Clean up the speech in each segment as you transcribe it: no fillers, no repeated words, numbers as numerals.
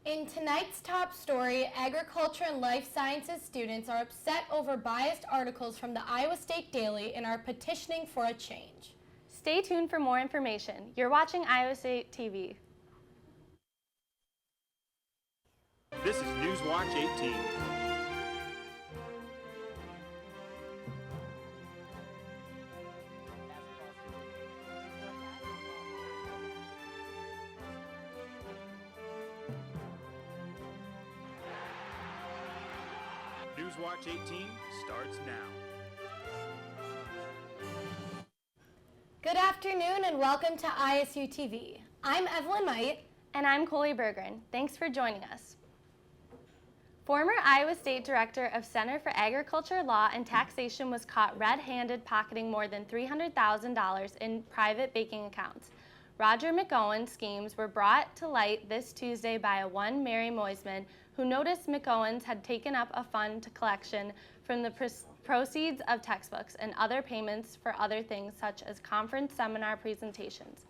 In tonight's top story, agriculture and life sciences students are upset over biased articles from the Iowa State Daily and are petitioning for a change. Stay tuned for more information. You're watching Iowa State TV. This is Newswatch 18. Newswatch 18 starts now. Good afternoon and welcome to ISUtv. I'm Eveline Meidt. And I'm Coley Bergren. Thanks for joining us. Former Iowa State Director of Center for Agriculture Law and Taxation was caught red-handed pocketing more than $300,000 in private banking accounts. Roger McGowan's schemes were brought to light this Tuesday by a one Mary Moisman who noticed McGowan's had taken up a fund collection from the proceeds of textbooks and other payments for other things such as conference seminar presentations.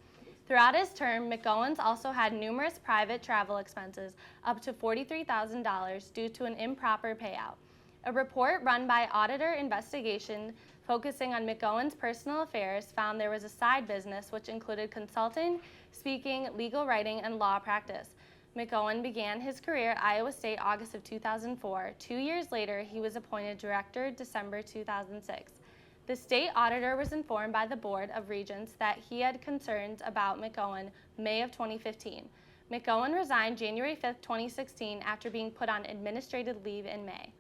Throughout his term, McGowan's also had numerous private travel expenses up to $43,000 due to an improper payout. A report run by Auditor Investigation focusing on McGowan's personal affairs found there was a side business which included consulting, speaking, legal writing, and law practice. McGowan began his career at Iowa State August of 2004. 2 years later, he was appointed director December 2006. The state auditor was informed by the Board of Regents that he had concerns about McGowan May of 2015. McGowan resigned January 5, 2016 after being put on administrative leave in May.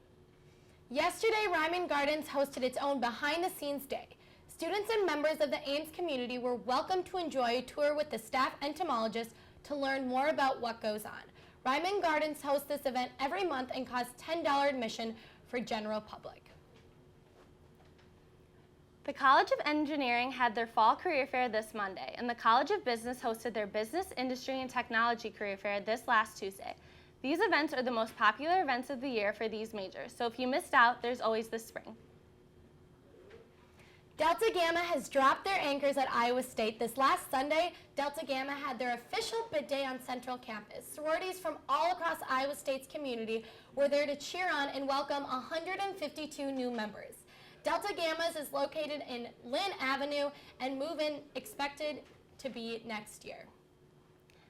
Yesterday, Ryman Gardens hosted its own behind-the-scenes day. Students and members of the Ames community were welcome to enjoy a tour with the staff entomologist to learn more about what goes on. Ryman Gardens hosts this event every month and costs $10 admission for general public. The College of Engineering had their fall career fair this Monday, and the College of Business hosted their Business, Industry, and Technology career fair this last Tuesday. These events are the most popular events of the year for these majors, so if you missed out, there's always this spring. Delta Gamma has dropped their anchors at Iowa State. This last Sunday, Delta Gamma had their official bid day on Central Campus. Sororities from all across Iowa State's community were there to cheer on and welcome 152 new members. Delta Gamma's is located in Lynn Avenue and move-in expected to be next year.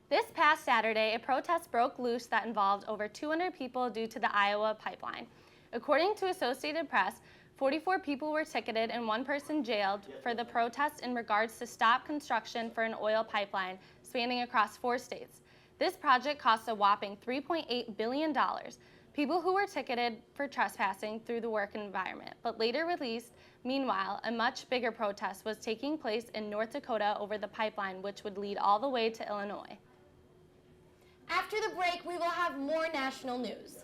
This past Saturday, a protest broke loose that involved over 200 people due to the Iowa pipeline. According to Associated Press, 44 people were ticketed and one person jailed for the protest in regards to stop construction for an oil pipeline spanning across 4 states. This project cost a whopping $3.8 billion. People who were ticketed for trespassing through the work environment, but later released. Meanwhile, a much bigger protest was taking place in North Dakota over the pipeline, which would lead all the way to Illinois. After the break, we will have more national news.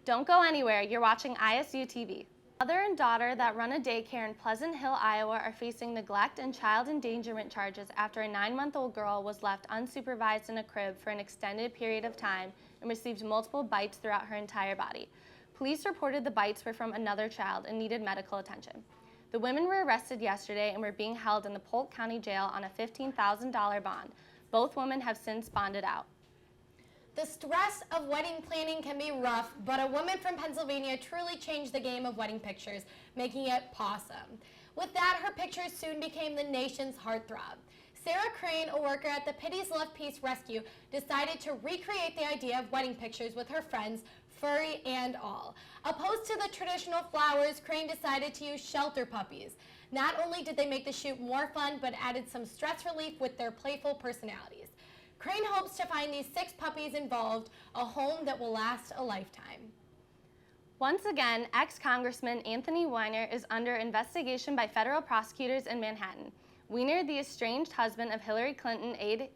Don't go anywhere. You're watching ISUtv. Mother and daughter that run a daycare in Pleasant Hill, Iowa are facing neglect and child endangerment charges after a 9-month-old girl was left unsupervised in a crib for an extended period of time and received multiple bites throughout her entire body. Police reported the bites were from another child and needed medical attention. The women were arrested yesterday and were being held in the Polk County Jail on a $15,000 bond. Both women have since bonded out. The stress of wedding planning can be rough, but a woman from Pennsylvania truly changed the game of wedding pictures, making it pawsome. With that, her pictures soon became the nation's heartthrob. Sarah Crane, a worker at the Pity's Love Peace Rescue, decided to recreate the idea of wedding pictures with her friends, furry and all. Opposed to the traditional flowers, Crane decided to use shelter puppies. Not only did they make the shoot more fun, but added some stress relief with their playful personalities. Crane hopes to find these 6 puppies involved a home that will last a lifetime. Once again, ex-Congressman Anthony Weiner is under investigation by federal prosecutors in Manhattan. Weiner, the estranged husband of Hillary Clinton aide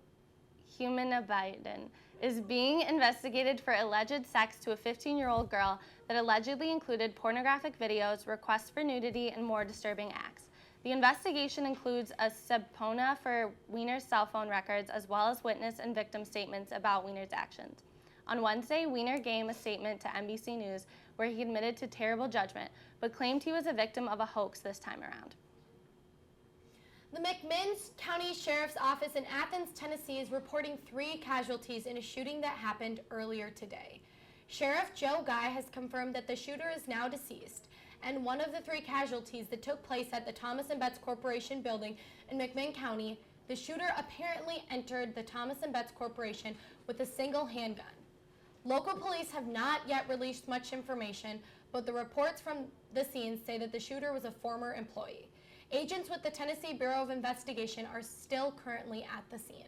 Humana Biden, is being investigated for alleged sex to a 15-year-old girl that allegedly included pornographic videos, requests for nudity, and more disturbing acts. The investigation includes a subpoena for Weiner's cell phone records as well as witness and victim statements about Weiner's actions. On Wednesday, Weiner gave a statement to NBC News where he admitted to terrible judgment, but claimed he was a victim of a hoax this time around. The McMinn County Sheriff's Office in Athens, Tennessee is reporting 3 casualties in a shooting that happened earlier today. Sheriff Joe Guy has confirmed that the shooter is now deceased, and one of the 3 casualties that took place at the Thomas & Betts Corporation building in McMinn County, the shooter apparently entered the Thomas & Betts Corporation with a single handgun. Local police have not yet released much information, but the reports from the scene say that the shooter was a former employee. Agents with the Tennessee Bureau of Investigation are still currently at the scene.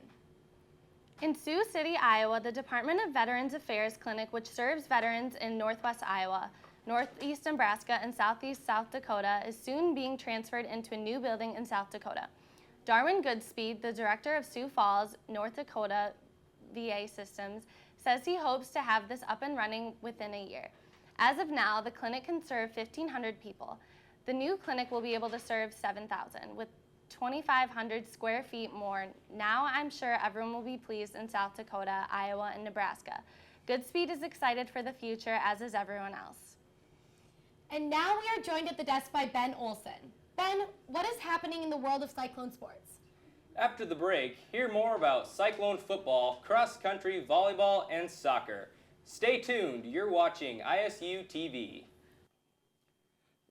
In Sioux City, Iowa, the Department of Veterans Affairs Clinic, which serves veterans in northwest Iowa, northeast Nebraska, and southeast South Dakota, is soon being transferred into a new building in South Dakota. Darwin Goodspeed, the director of Sioux Falls, North Dakota VA Systems, says he hopes to have this up and running within a year. As of now, the clinic can serve 1,500 people. The new clinic will be able to serve 7,000, with 2,500 square feet more. Now I'm sure everyone will be pleased in South Dakota, Iowa, and Nebraska. Goodspeed is excited for the future, as is everyone else. And now we are joined at the desk by Ben Olson. Ben, what is happening in the world of Cyclone sports? After the break, hear more about Cyclone football, cross-country, volleyball, and soccer. Stay tuned, you're watching ISUtv.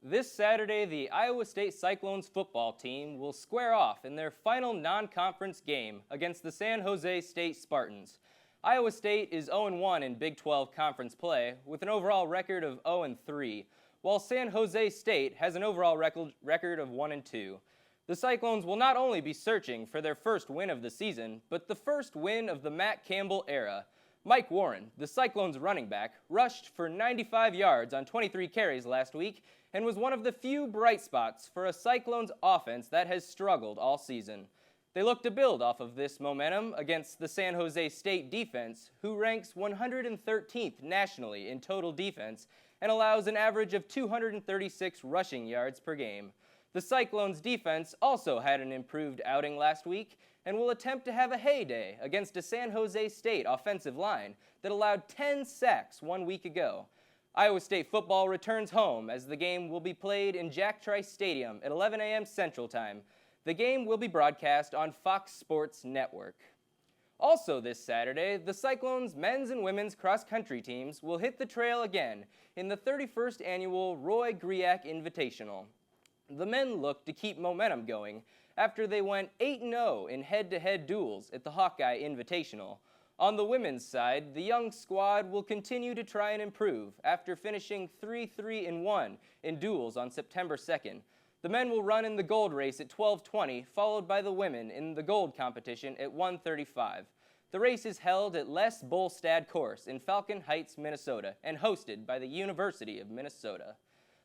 This Saturday, the Iowa State Cyclones football team will square off in their final non-conference game against the San Jose State Spartans. Iowa State is 0-1 in Big 12 conference play with an overall record of 0-3, while San Jose State has an overall record of 1-2. The Cyclones will not only be searching for their first win of the season, but the first win of the Matt Campbell era. Mike Warren, the Cyclones running back, rushed for 95 yards on 23 carries last week and was one of the few bright spots for a Cyclones offense that has struggled all season. They look to build off of this momentum against the San Jose State defense, who ranks 113th nationally in total defense and allows an average of 236 rushing yards per game. The Cyclones defense also had an improved outing last week and will attempt to have a heyday against a San Jose State offensive line that allowed 10 sacks 1 week ago. Iowa State football returns home as the game will be played in Jack Trice Stadium at 11 a.m. Central Time. The game will be broadcast on Fox Sports Network. Also this Saturday, the Cyclones' men's and women's cross-country teams will hit the trail again in the 31st annual Roy Griak Invitational. The men look to keep momentum going after they went 8-0 in head-to-head duels at the Hawkeye Invitational. On the women's side, the young squad will continue to try and improve after finishing 3-3-1 in duels on September 2nd. The men will run in the gold race at 12:20, followed by the women in the gold competition at 1:35. The race is held at Les Bolstad Course in Falcon Heights, Minnesota, and hosted by the University of Minnesota.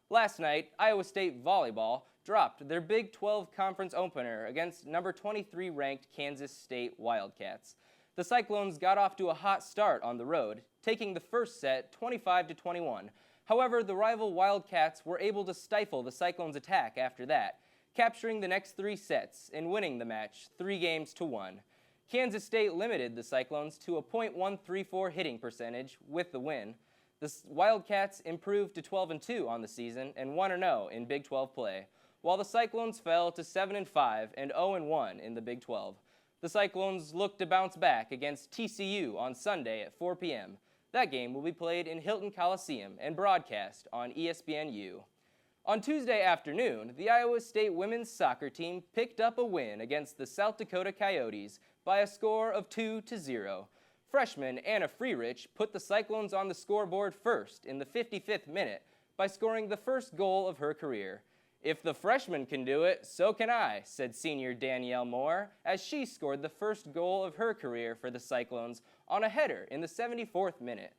Last night, Iowa State volleyball dropped their Big 12 conference opener against number 23 ranked Kansas State Wildcats. The Cyclones got off to a hot start on the road, taking the first set 25-21. However, the rival Wildcats were able to stifle the Cyclones' attack after that, capturing the next 3 sets and winning the match 3-1. Kansas State limited the Cyclones to a .134 hitting percentage with the win. The Wildcats improved to 12-2 on the season and 1-0 in Big 12 play, while the Cyclones fell to 7-5 and 0-1 in the Big 12. The Cyclones look to bounce back against TCU on Sunday at 4 p.m. That game will be played in Hilton Coliseum and broadcast on ESPNU. On Tuesday afternoon, the Iowa State women's soccer team picked up a win against the South Dakota Coyotes by a score of 2-0. Freshman Anna Freerich put the Cyclones on the scoreboard first in the 55th minute by scoring the first goal of her career. "If the freshman can do it, so can I," said senior Danielle Moore as she scored the first goal of her career for the Cyclones on a header in the 74th minute.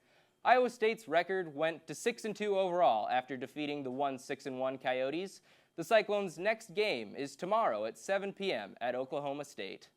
Iowa State's record went to 6-2 overall after defeating the 6-1 Coyotes. The Cyclones' next game is tomorrow at 7 p.m. at Oklahoma State.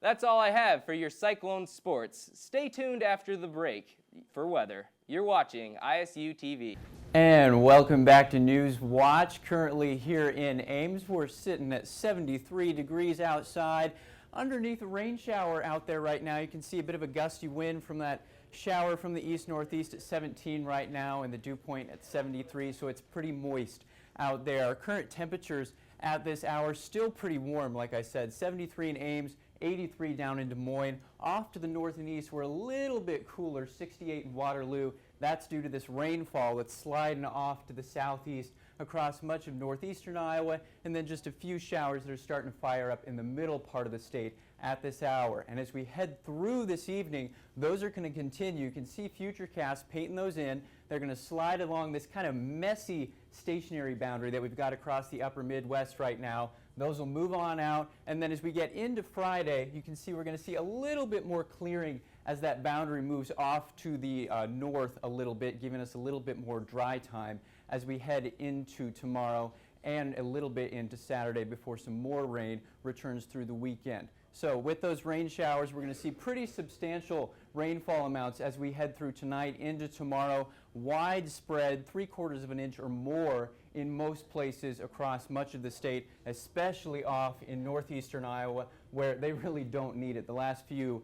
That's all I have for your Cyclone sports. Stay tuned after the break for weather. You're watching ISUtv. And welcome back to Newswatch. Currently here in Ames, we're sitting at 73 degrees outside. Underneath a rain shower out there right now. You can see a bit of a gusty wind from that shower from the east-northeast at 17 right now, and the dew point at 73, so it's pretty moist out there. Our current temperatures at this hour. Still pretty warm, like I said, 73 in Ames, 83 down in Des Moines. Off to the north and east, we're a little bit cooler, 68 in Waterloo. That's due to this rainfall that's sliding off to the southeast across much of northeastern Iowa, and then just a few showers that are starting to fire up in the middle part of the state at this hour. And as we head through this evening, those are going to continue. You can see Futurecast painting those in. They're going to slide along this kind of messy stationary boundary that we've got across the upper Midwest right now. Those will move on out, and then as we get into Friday, you can see we're going to see a little bit more clearing as that boundary moves off to the north a little bit, giving us a little bit more dry time as we head into tomorrow and a little bit into Saturday before some more rain returns through the weekend. So with those rain showers, we're going to see pretty substantial rainfall amounts as we head through tonight into tomorrow. Widespread, 3/4 of an inch or more in most places across much of the state, especially off in northeastern Iowa, where they really don't need it. The last few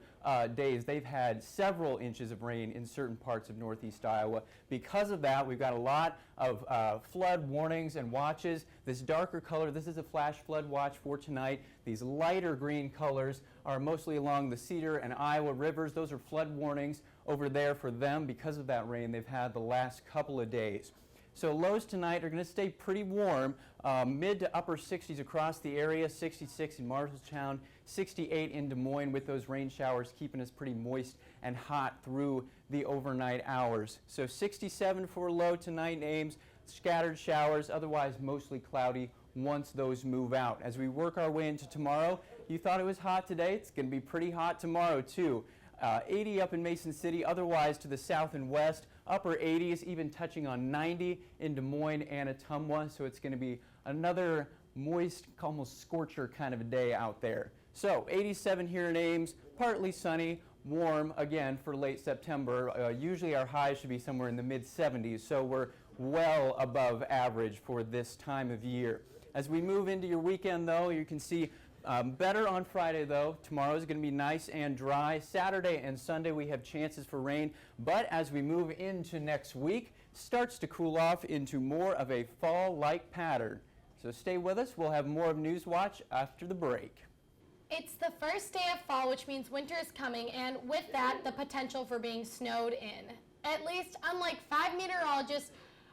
days, they've had several inches of rain in certain parts of northeast Iowa. Because of that, we've got a lot of flood warnings and watches. This darker color, this is a flash flood watch for tonight. These lighter green colors are mostly along the Cedar and Iowa rivers. Those are flood warnings over there for them because of that rain they've had the last couple of days. So lows tonight are going to stay pretty warm, mid to upper 60s across the area, 66 in Marshalltown, 68 in Des Moines, with those rain showers keeping us pretty moist and hot through the overnight hours. So 67 for a low tonight in Ames, scattered showers, otherwise mostly cloudy once those move out. As we work our way into tomorrow, you thought it was hot today, it's going to be pretty hot tomorrow too. 80 up in Mason City, otherwise to the south and west, upper 80s, even touching on 90 in Des Moines and Ottumwa, so it's going to be another moist, almost scorcher kind of a day out there. So 87 here in Ames, partly sunny, warm again for late September. Usually our highs should be somewhere in the mid-70s, so we're well above average for this time of year. As we move into your weekend though, you can see better on Friday though. Tomorrow is going to be nice and dry. Saturday and Sunday we have chances for rain, but as we move into next week, starts to cool off into more of a fall-like pattern. So stay with us. We'll have more of Newswatch after the break. It's the first day of fall, which means winter is coming, and with that, the potential for being snowed in. At least, unlike 5 meteorologists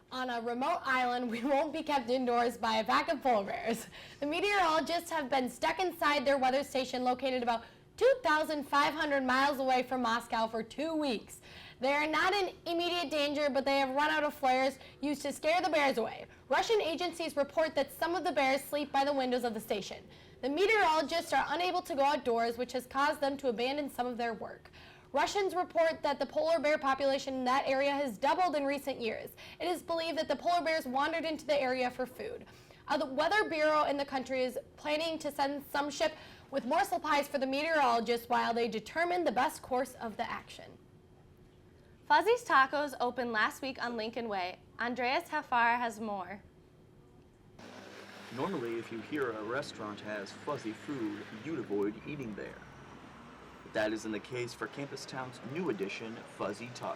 on a remote island, we won't be kept indoors by a pack of polar bears. The meteorologists have been stuck inside their weather station located about 2,500 miles away from Moscow for 2 weeks. They are not in immediate danger, but they have run out of flares used to scare the bears away. Russian agencies report that some of the bears sleep by the windows of the station. The meteorologists are unable to go outdoors, which has caused them to abandon some of their work. Russians report that the polar bear population in that area has doubled in recent years. It is believed that the polar bears wandered into the area for food. The Weather Bureau in the country is planning to send some ship with more supplies for the meteorologists while they determine the best course of the action. Fuzzy's Tacos opened last week on Lincoln Way. Andreas Hafar has more. Normally, if you hear a restaurant has fuzzy food, you'd avoid eating there. But that isn't the case for Campus Town's new addition, Fuzzy Tacos.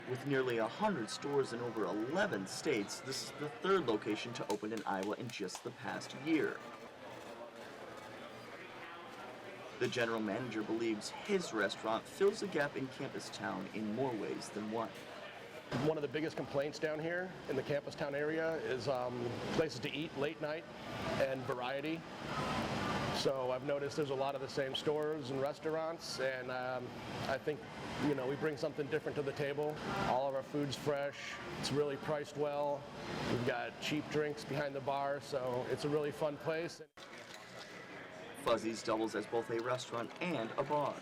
With nearly 100 stores in over 11 states, this is the third location to open in Iowa in just the past year. The general manager believes his restaurant fills a gap in Campus Town in more ways than one. One of the biggest complaints down here in the Campus Town area is places to eat late night and variety. So I've noticed there's a lot of the same stores and restaurants, and I think, we bring something different to the table. All of our food's fresh, it's really priced well. We've got cheap drinks behind the bar, so it's a really fun place. Fuzzy's doubles as both a restaurant and a bar.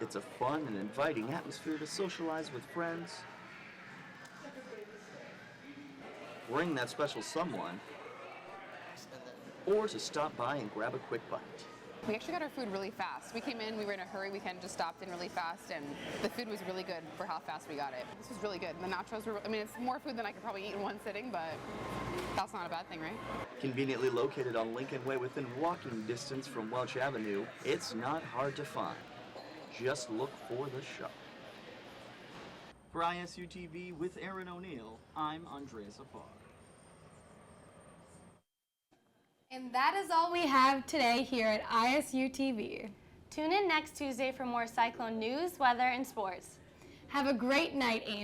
It's a fun and inviting atmosphere to socialize with friends, bring that special someone, or to stop by and grab a quick bite. We actually got our food really fast. We came in, we were in a hurry, we kind of just stopped in really fast, and the food was really good for how fast we got it. This was really good. The nachos were, it's more food than I could probably eat in one sitting, but that's not a bad thing, right? Conveniently located on Lincoln Way within walking distance from Welch Avenue, it's not hard to find. Just look for the shop. For ISUtv with Aaron O'Neill, I'm Andreas Afar. And that is all we have today here at ISUtv. Tune in next Tuesday for more Cyclone news, weather, and sports. Have a great night, Ames.